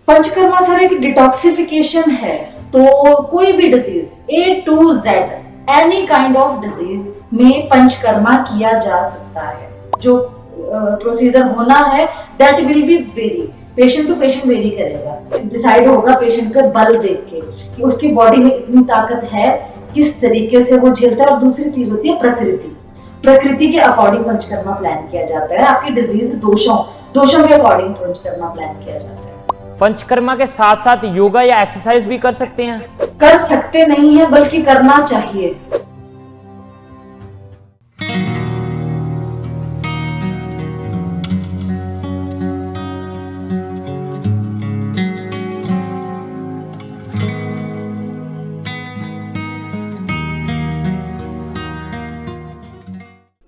Panchakarma sir एक detoxification है। तो कोई भी disease A to Z any kind of disease में पंचकर्मा किया जा सकता है। जो प्रोसीजर होना है that will be very patient to patient vary करेगा। डिसाइड होगा पेशेंट का बल देख के कि उसकी बॉडी में इतनी ताकत है, किस तरीके से वो झेलता है। और दूसरी चीज होती है प्रकृति के अकॉर्डिंग पंचकर्मा प्लान किया जाता है। आपकी डिजीज दोषों के अकॉर्डिंग पंचकर्मा प्लान किया जाता है। पंचकर्मा के साथ साथ योगा या एक्सरसाइज भी कर सकते हैं? कर सकते नहीं है बल्कि करना चाहिए।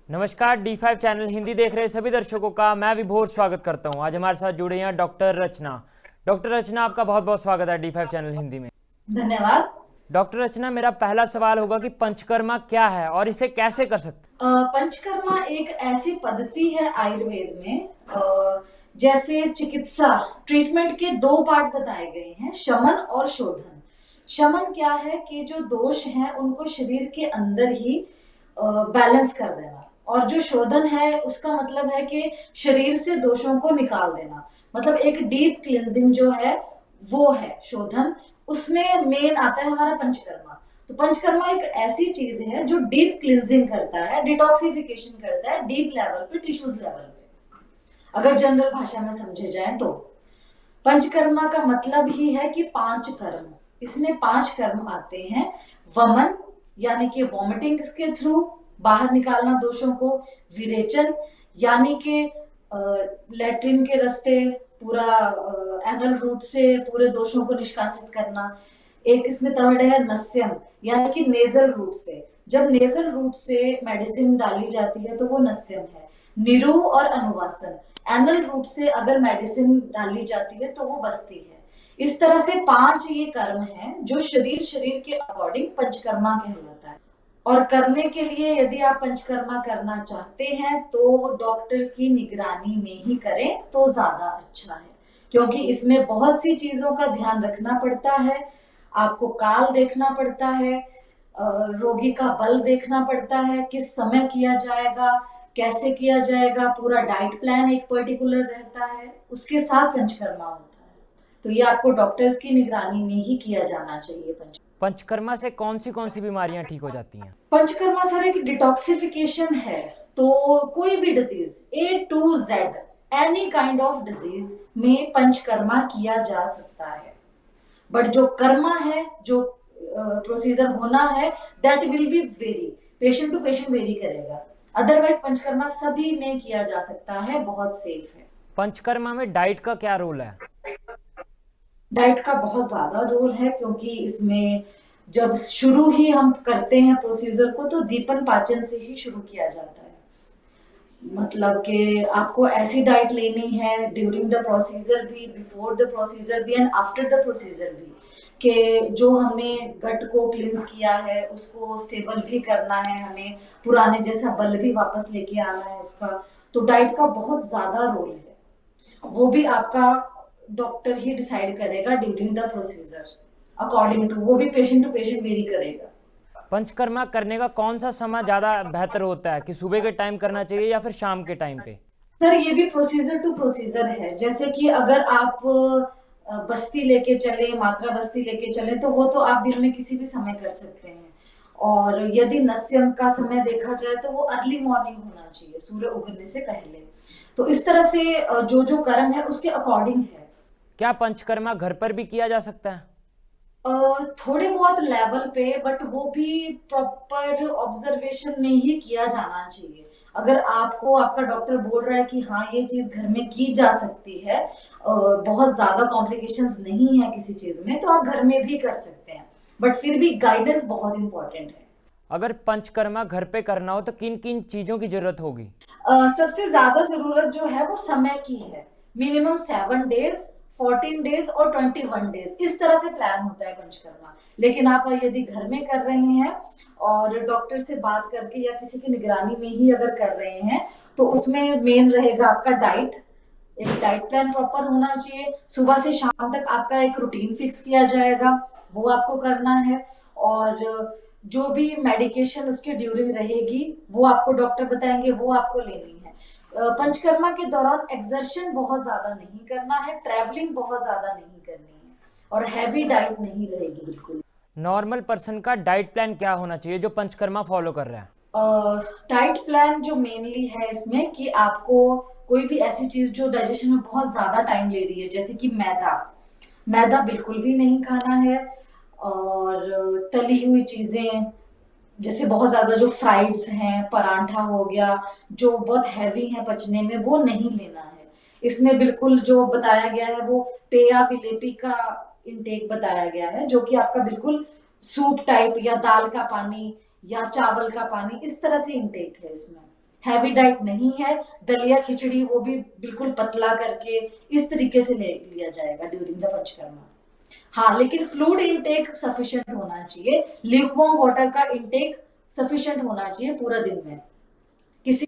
नमस्कार, D5 चैनल हिंदी देख रहे सभी दर्शकों का मैं विभोर स्वागत करता हूं। आज हमारे साथ जुड़े हैं डॉक्टर रचना। डॉक्टर रचना, आपका बहुत बहुत स्वागत है D5 चैनल हिंदी में। धन्यवाद। डॉक्टर रचना, मेरा पहला सवाल होगा कि पंचकर्मा क्या है और इसे कैसे कर सकते हैं? पंचकर्मा एक ऐसी पद्धति है आयुर्वेद में, जैसे चिकित्सा ट्रीटमेंट के दो पार्ट बताए गए हैं, शमन और शोधन। शमन क्या है कि जो दोष हैं उनको शरीर के अंदर ही बैलेंस कर देना, और जो शोधन है उसका मतलब है कि शरीर से दोषों को निकाल देना। मतलब एक डीप क्लींजिंग जो है वो है शोधन। उसमें मेन आता है हमारा पंचकर्मा। तो पंचकर्मा एक ऐसी चीज है जो डीप क्लींजिंग करता है, डिटॉक्सिफिकेशन करता है डीप लेवल पे, टिश्यूज लेवल पे। अगर जनरल भाषा में समझे जाए तो पंचकर्मा का मतलब ही है कि 5 कर्म। इसमें 5 कर्म आते हैं। वमन यानी कि वॉमिटिंग के थ्रू बाहर निकालना दोषों को। विरेचन यानी कि लैट्रिन के रास्ते पूरा एनल रूट से पूरे दोषों को निष्कासित करना। एक इसमें थर्ड है नस्यम, यानी कि नेजल रूट से। जब नेजल रूट से मेडिसिन डाली जाती है तो वो नस्यम है। निरू और अनुवासन, एनल रूट से अगर मेडिसिन डाली जाती है तो वो बस्ती है। इस तरह से 5 ये कर्म हैं जो शरीर के अकॉर्डिंग पंचकर्मा कहलाता है। और करने के लिए यदि आप पंचकर्मा करना चाहते हैं तो डॉक्टर्स की निगरानी में ही करें तो ज्यादा अच्छा है, क्योंकि इसमें बहुत सी चीजों का ध्यान रखना पड़ता है। आपको काल देखना पड़ता है, रोगी का बल देखना पड़ता है, किस समय किया जाएगा, कैसे किया जाएगा, पूरा डाइट प्लान एक पर्टिकुलर रहता है, उसके साथ पंचकर्मा होता है। तो ये आपको डॉक्टर्स की निगरानी में ही किया जाना चाहिए। पंचकर्मा से कौन सी बीमारियां ठीक हो जाती हैं? पंचकर्मा सर एक डिटॉक्सिफिकेशन है। तो कोई भी disease A to Z any kind of disease में पंचकर्मा किया जा सकता है। बट जो कर्मा है, जो प्रोसीजर होना है, that will be very patient to patient vary करेगा। अदरवाइज पंचकर्मा सभी में किया जा सकता है, बहुत सेफ है। पंचकर्मा में डाइट का क्या रोल है? डाइट का बहुत ज्यादा रोल है, क्योंकि इसमें जब शुरू ही हम करते हैं प्रोसीजर को तो दीपन पाचन से ही शुरू किया जाता है। मतलब कि आपको ऐसी डाइट लेनी है ड्यूरिंग द प्रोसीजर भी, बिफोर द प्रोसीजर भी एंड आफ्टर द प्रोसीजर भी, कि जो हमने गट को क्लींस किया है उसको स्टेबल भी करना है, हमें पुराने जैसा बल भी वापस लेके आना है उसका। तो डाइट का बहुत ज्यादा रोल है, वो भी आपका डॉक्टर ही डिसाइड करेगा during the procedure according to, वो भी पेशेंट टू पेशेंट वेरी करेगा। पंचकर्मा करने का कौन सा समय ज्यादा बेहतर होता है, कि सुबह के टाइम करना चाहिए या फिर शाम के टाइम पे? सर ये भी प्रोसीजर टू प्रोसीजर है। जैसे कि अगर आप बस्ती लेके चले, मात्रा बस्ती लेके चले, तो वो तो आप दिन में किसी भी समय कर सकते हैं। और यदि नस्यम का समय देखा जाए तो वो अर्ली मॉर्निंग होना चाहिए, सूर्य उगने से पहले। तो इस तरह से जो जो कर्म है उसके अकॉर्डिंग है। क्या पंचकर्मा घर पर भी किया जा सकता है? थोड़े बहुत लेवल पे, बट वो भी प्रॉपर ऑब्जर्वेशन में ही किया जाना चाहिए। अगर आपको आपका डॉक्टर बोल रहा है कि हाँ ये चीज घर में की जा सकती है, बहुत ज्यादा कॉम्प्लिकेशंस नहीं है किसी चीज में, तो आप घर में भी कर सकते हैं। बट फिर भी गाइडेंस बहुत इंपॉर्टेंट है। अगर पंचकर्मा घर पे करना हो तो किन किन चीजों की जरूरत होगी? सबसे ज्यादा जरूरत जो है वो समय की है। मिनिमम 7 डेज, 14 डेज और 21 डेज, इस तरह से प्लान होता है पंचकर्मा। लेकिन आप यदि घर में कर रहे हैं और डॉक्टर से बात करके या किसी की निगरानी में ही अगर कर रहे हैं तो उसमें मेन रहेगा आपका डाइट, एक डाइट प्लान प्रॉपर होना चाहिए, सुबह से शाम तक आपका एक रूटीन फिक्स किया जाएगा, वो आपको करना है। और जो भी मेडिकेशन उसके ड्यूरिंग रहेगी वो आपको डॉक्टर बताएंगे, वो आपको लेनी है। पंचकर्मा के दौरान एक्सर्शन बहुत ज्यादा नहीं करना है, ट्रैवलिंग बहुत ज्यादा नहीं करनी है, और हैवी डाइट नहीं रहेगी बिल्कुल। नॉर्मल पर्सन का डाइट प्लान क्या होना चाहिए जो पंचकर्मा फॉलो कर रहा है? डाइट प्लान जो मेनली है इसमें कि आपको कोई भी ऐसी चीज जो डाइजेशन में बहुत ज्यादा टाइम ले रही है, जैसे कि मैदा, मैदा बिल्कुल भी नहीं खाना है। और तली हुई चीजें, जैसे बहुत ज्यादा जो फ्राइड्स हैं, परांठा हो गया, जो बहुत हैवी है पचने में, वो नहीं लेना है। इसमें बिल्कुल जो बताया गया है वो पेया विलेपी का इंटेक बताया गया है, जो कि आपका बिल्कुल सूप टाइप या दाल का पानी या चावल का पानी, इस तरह से इंटेक है। इसमें हैवी डाइट नहीं है। दलिया खिचड़ी वो भी बिल्कुल पतला करके इस तरीके से ले लिया जाएगा ड्यूरिंग द पंचकर्मा। हाँ, लेकिन फ्लूइड इंटेक सफिशिएंट होना चाहिए, ल्यूकवार्म वाटर का इंटेक सफिशिएंट होना चाहिए पूरा दिन में, किसी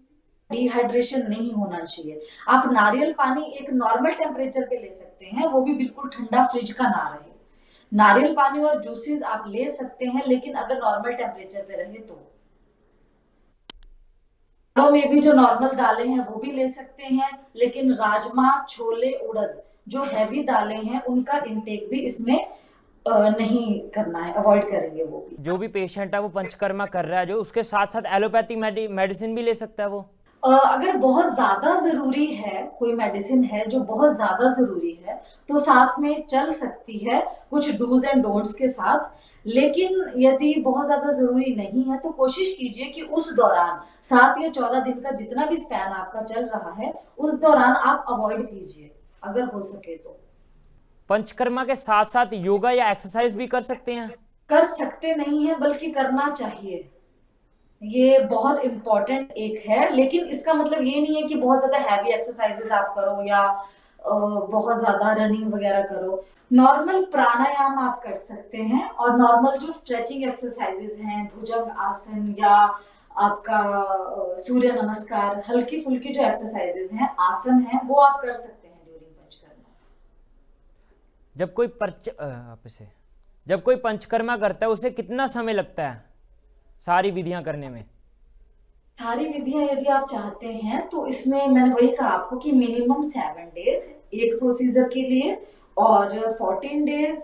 डिहाइड्रेशन नहीं होना चाहिए। आप नारियल पानी एक नॉर्मल टेम्परेचर पे ले सकते हैं, वो भी बिल्कुल ठंडा, फ्रिज का ना रहे। नारियल पानी और जूसेस आप ले सकते हैं, लेकिन अगर नॉर्मल टेम्परेचर पे रहे तो। दालों में भी जो नॉर्मल दालें हैं वो भी ले सकते हैं, लेकिन राजमा, छोले, उड़द जो हैवी दालें हैं उनका इंटेक भी इसमें नहीं करना है, अवॉइड करेंगे वो भी। जो भी पेशेंट है वो पंचकर्मा कर रहा है जो, उसके साथ साथ एलोपैथिक मेडिसिन भी ले सकता है वो? अगर बहुत ज्यादा जरूरी है, कोई मेडिसिन है जो बहुत ज्यादा जरूरी है, तो साथ में चल सकती है कुछ डूज एंड डोंट्स के साथ। लेकिन यदि बहुत ज्यादा जरूरी नहीं है तो कोशिश कीजिए कि उस दौरान 7 या 14 दिन का जितना भी स्पैन आपका चल रहा है, उस दौरान आप अवॉइड कीजिए अगर हो सके तो। पंचकर्मा के साथ साथ योगा या एक्सरसाइज भी कर सकते हैं? कर सकते नहीं है, बल्कि करना चाहिए। ये बहुत इंपॉर्टेंट एक है, लेकिन इसका मतलब ये नहीं है कि बहुत ज्यादा हैवी एक्सरसाइजेस आप करो या बहुत ज्यादा रनिंग वगैरह करो। नॉर्मल प्राणायाम आप कर सकते हैं, और नॉर्मल जो स्ट्रेचिंग एक्सरसाइजेस हैं, भुजंग आसन या आपका सूर्य नमस्कार, हल्की फुल्की जो एक्सरसाइजेस हैं, आसन हैं, वो आप कर सकते हैं ड्यूरिंग पंचकर्मा। जब कोई पंचकर्मा करता है उसे कितना समय लगता है सारी विधियां करने में? सारी विधियां यदि आप चाहते हैं तो इसमें मैंने वही कहा आपको कि मिनिमम 7 डेज एक प्रोसीजर के लिए, और 14 डेज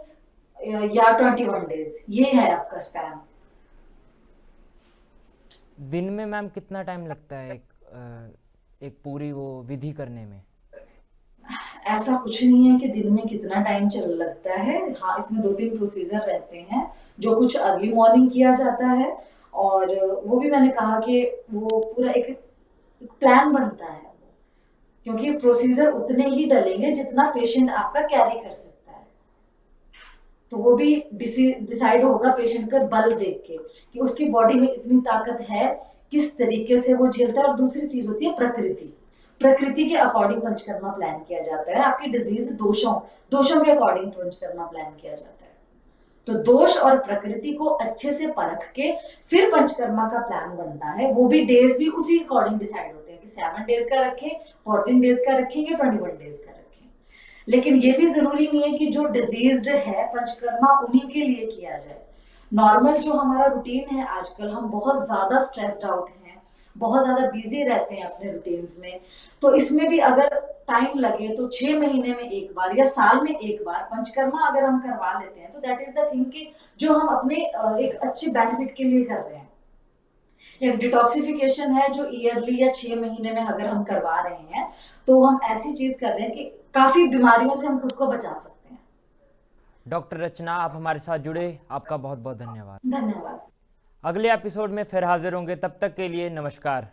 या 21 डेज, ये है आपका स्पैन। दिन में मैम कितना टाइम लगता है एक पूरी वो विधि करने में? ऐसा कुछ नहीं है कि दिन में कितना टाइम चल लगता है। हाँ, इसमें 2-3 प्रोसीजर रहते हैं, जो कुछ अर्ली मॉर्निंग किया जाता है, और वो भी मैंने कहा कि वो पूरा एक प्लान बनता है, क्योंकि प्रोसीजर उतने ही डलेंगे जितना पेशेंट आपका कैरी कर सकता है। तो वो भी डिसाइड होगा पेशेंट का बल देख के कि उसकी बॉडी में इतनी ताकत है, किस तरीके से वो झेलता है। और दूसरी चीज होती है प्रकृति के अकॉर्डिंग पंचकर्मा प्लान किया जाता है। आपकी डिजीज दोषों के अकॉर्डिंग पंचकर्मा प्लान किया जाता है। तो दोष और प्रकृति को अच्छे से परख के फिर पंचकर्मा का प्लान बनता है। वो भी डेज भी उसी अकॉर्डिंग डिसाइड होते हैं कि 7 डेज का रखें, 14 डेज का रखें या 21 डेज का रखें। लेकिन ये भी जरूरी नहीं है कि जो डिजीज्ड है पंचकर्मा उन्हीं के लिए किया जाए। नॉर्मल जो हमारा रूटीन है, आजकल हम बहुत ज्यादा स्ट्रेस्ड आउट हैं, बहुत ज्यादा बिजी रहते हैं अपने रूटीन्स में, तो इसमें भी अगर टाइम लगे तो 6 महीने में एक बार या साल में एक बार पंचकर्मा अगर हम करवा लेते हैं तो दैट इज द थिंग कि जो हम अपने एक अच्छे बेनिफिट के लिए कर रहे हैं। एक डिटॉक्सिफिकेशन है जो ईयरली या 6 महीने में अगर हम करवा रहे हैं, तो हम ऐसी चीज कर रहे हैं कि काफी बीमारियों से हम खुद को बचा सकते हैं। डॉक्टर रचना, आप हमारे साथ जुड़े, आपका बहुत बहुत धन्यवाद। धन्यवाद। अगले एपिसोड में फिर हाजिर होंगे, तब तक के लिए नमस्कार।